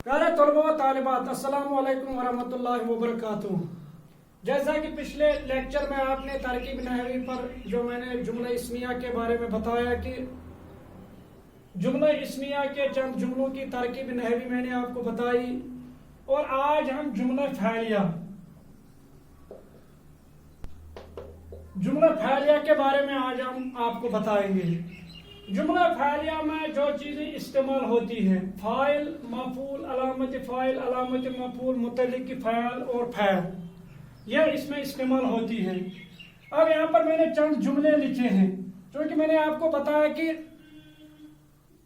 प्यारे तलबा व तालिबात, अस्सलामु अलैकुम वरहमतुल्लाहि वबरकातुहू। जैसा कि पिछले लेक्चर में आपने तरकीब नहवी पर जो मैंने जुमला इस्मिया के बारे में बताया कि जुमला इस्मिया के चंद जुमलों की तरकीब नहवी मैंने आपको बताई, और आज हम जुमला फ़ैलिया के बारे में आज हम आपको बताएंगे। जुमला फ़ैलिया में जो चीज़ें इस्तेमाल होती हैं, फ़ाइल, मफ़ूल, अलामत मफ़ूल, मुतल्लिक़ फ़ाइल और फ़ैल, यह इसमें इस्तेमाल होती हैं। अब यहाँ पर मैंने चंद जुमले लिखे हैं, क्योंकि मैंने आपको बताया कि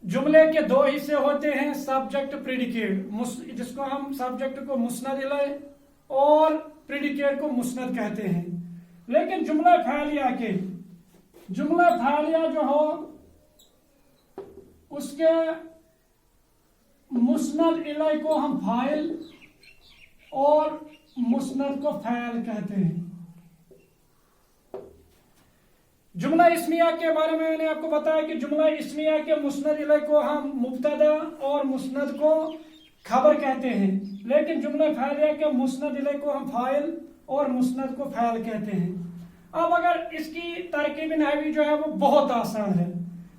जुमले के दो हिस्से होते हैं, सब्जेक्ट प्रेडिकेट, जिसको हम सब्जेक्ट को मुस्नद इलैह और प्रेडिकेट को मुस्नद कहते हैं। लेकिन जुमला फ़ैलिया जो हो उसके मुस्नद इलैह को हम फाइल और मुस्नद को फ़ैल कहते हैं। जुमला इस्मिया के बारे में मैंने आपको बताया कि जुमला इस्मिया के मुस्नद इलैह को हम मुब्तदा और मुस्नद को खबर कहते हैं, लेकिन जुमला फ़ैलिया के मुस्नद इलैह को हम फाइल और मुस्नद को फ़ैल कहते हैं। अब अगर इसकी तरकीब नहवी जो है वो बहुत आसान है।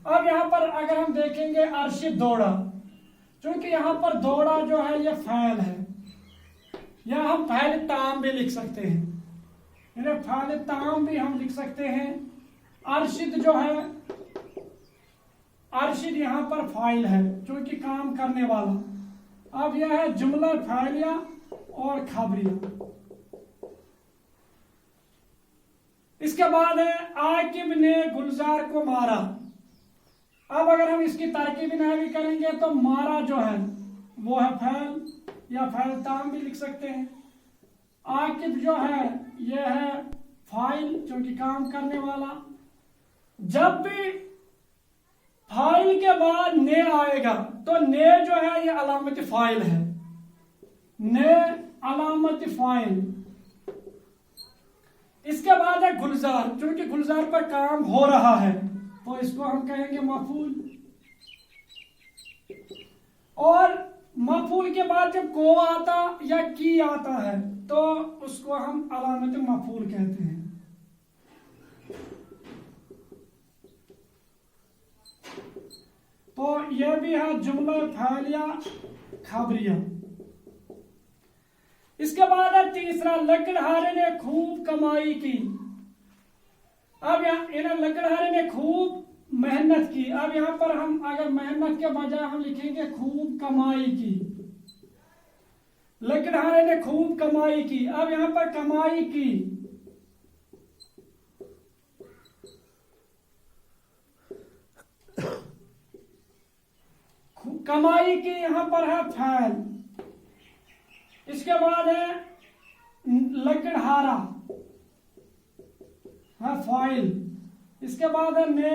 अब यहाँ पर अगर हम देखेंगे अरशिद दौड़ा, क्योंकि यहाँ पर दौड़ा जो है ये फ़ैल है, या हम फ़ैल ताम भी लिख सकते हैं, इन्हें फ़ैल ताम भी हम लिख सकते हैं। अरशिद जो है, अरशिद यहाँ पर फ़ाइल है क्योंकि काम करने वाला। अब यह है जुमला फ़ैलिया और खबरिया। इसके बाद है आकिब ने गुलजार को मारा। अब अगर हम इसकी तरकीब नहवी करेंगे तो मारा जो है वो है फ़ैल या फ़ैल ताम भी लिख सकते हैं। आकिब जो है यह है फ़ाइल क्योंकि काम करने वाला। जब भी फाइल के बाद ने आएगा तो ने जो है ये अलामत फ़ाइल है, ने अलामत फ़ाइल। इसके बाद है गुलजार, क्योंकि गुलजार पर काम हो रहा है तो इसको हम कहेंगे मफूल। और मफूल के बाद जब को आता या की आता है तो उसको हम अलामत मफूल कहते हैं। तो यह भी है जुमला फ़ैलिया खबरिया। इसके बाद है तीसरा, लकड़हारे ने खूब कमाई की। अब यहाँ लकड़हारे ने खूब मेहनत की। अब यहाँ पर हम अगर मेहनत के बजाय हम लिखेंगे खूब कमाई की। लकड़हारे ने खूब कमाई की। अब यहाँ पर कमाई की, कमाई की यहाँ पर है फ़ैल। इसके बाद है लकड़हारा है फ़ाइल। इसके बाद है ने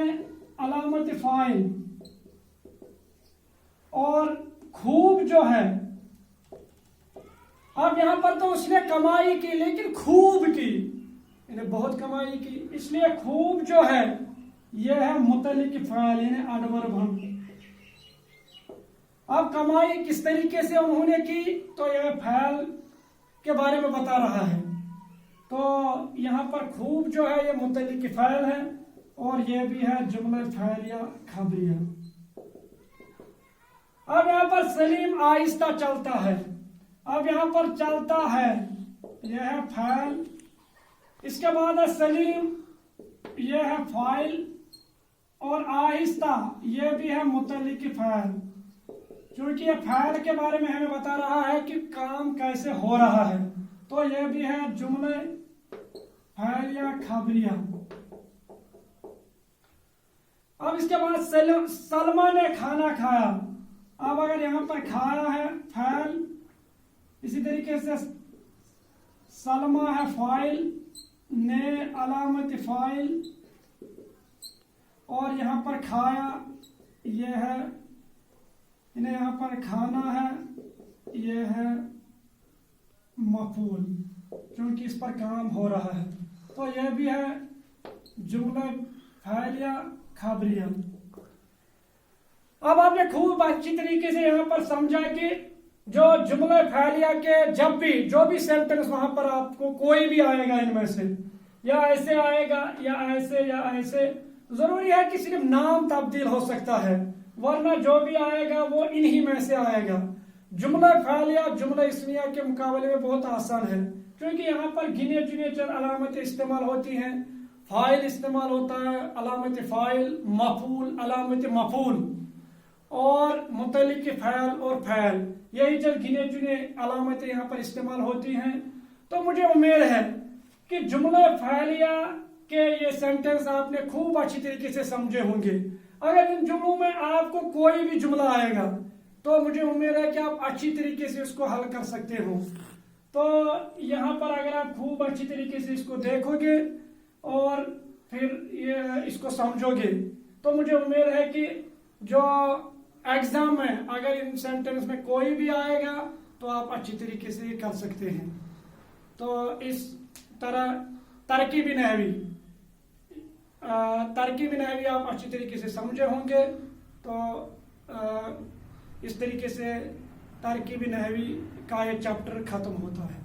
अलामत फ़ाइल। और खूब जो है, अब यहां पर तो उसने कमाई की लेकिन खूब की, इन्हें बहुत कमाई की, इसलिए खूब जो है यह है मुतल्लिक़ फ़ाइल, इन्हें एडवर्ब हम। अब कमाई किस तरीके से उन्होंने की तो यह फ़ैल के बारे में बता रहा है। तो यहाँ पर खूब जो है ये मुतल्लिक़ फ़ाइल है और यह भी है जुमला फ़ैलिया खबरिया। अब यहाँ पर सलीम आहिस्ता चलता है। अब यहाँ पर चलता है यह है फ़ैल। इसके बाद है सलीम, यह है फ़ाइल, और आहिस्ता यह भी है मुतल्लिक़ फ़ाइल, क्योंकि यह फ़ैल के बारे में हमें बता रहा है कि काम कैसे हो रहा है। तो यह भी है जुमला फ़ैलिया खबरिया। अब इसके बाद सलमा ने खाना खाया। अब अगर यहाँ पर खाया है फ़ैल, इसी तरीके से सलमा है फ़ाइल, ने अलामत फ़ाइल, और यहाँ पर खाया यह है, इन्हें यहाँ पर खाना है, यह है मफूल, क्योंकि इस पर काम हो रहा है। तो यह भी है जुमला फ़ैलिया खबरिया। अब आपने खूब अच्छी तरीके से यहाँ पर समझा कि जो जुमले फैलिया के जब भी जो भी सेंटेंस वहां पर आपको कोई भी आएगा इनमें से, या ऐसे आएगा या ऐसे, जरूरी है कि सिर्फ नाम तब्दील हो सकता है, वरना जो भी आएगा वो इन्हीं में से आएगा। जुमला फालिया जुमला इस्मिया के मुकाबले में बहुत आसान है, क्योंकि यहाँ पर गिने चुने चंद अलामतें इस्तेमाल होती हैं। फाइल इस्तेमाल होता है, अलामत फाइल, मफूल, अलामत मफूल, और मुतल्लिक फ़ैल और फैल, यही चंद गिने चुने अलामतें यहाँ पर इस्तेमाल होती हैं। तो मुझे उम्मीद है कि जुमला फालिया के ये सेंटेंस आपने खूब अच्छी तरीके से समझे होंगे। अगर इन जुमलों में आपको कोई भी जुमला आएगा तो मुझे उम्मीद है कि आप अच्छी तरीके से उसको हल कर सकते हो। तो यहाँ पर अगर आप खूब अच्छी तरीके से इसको देखोगे और फिर ये इसको समझोगे तो मुझे उम्मीद है कि जो एग्जाम में अगर इन सेंटेंस में कोई भी आएगा तो आप अच्छी तरीके से ये कर सकते हैं। तो इस तरह तरकीबी नहवी आप अच्छी तरीके से समझे होंगे। तो इस तरीके से तरकीबी नहवी का ये चैप्टर खत्म होता है।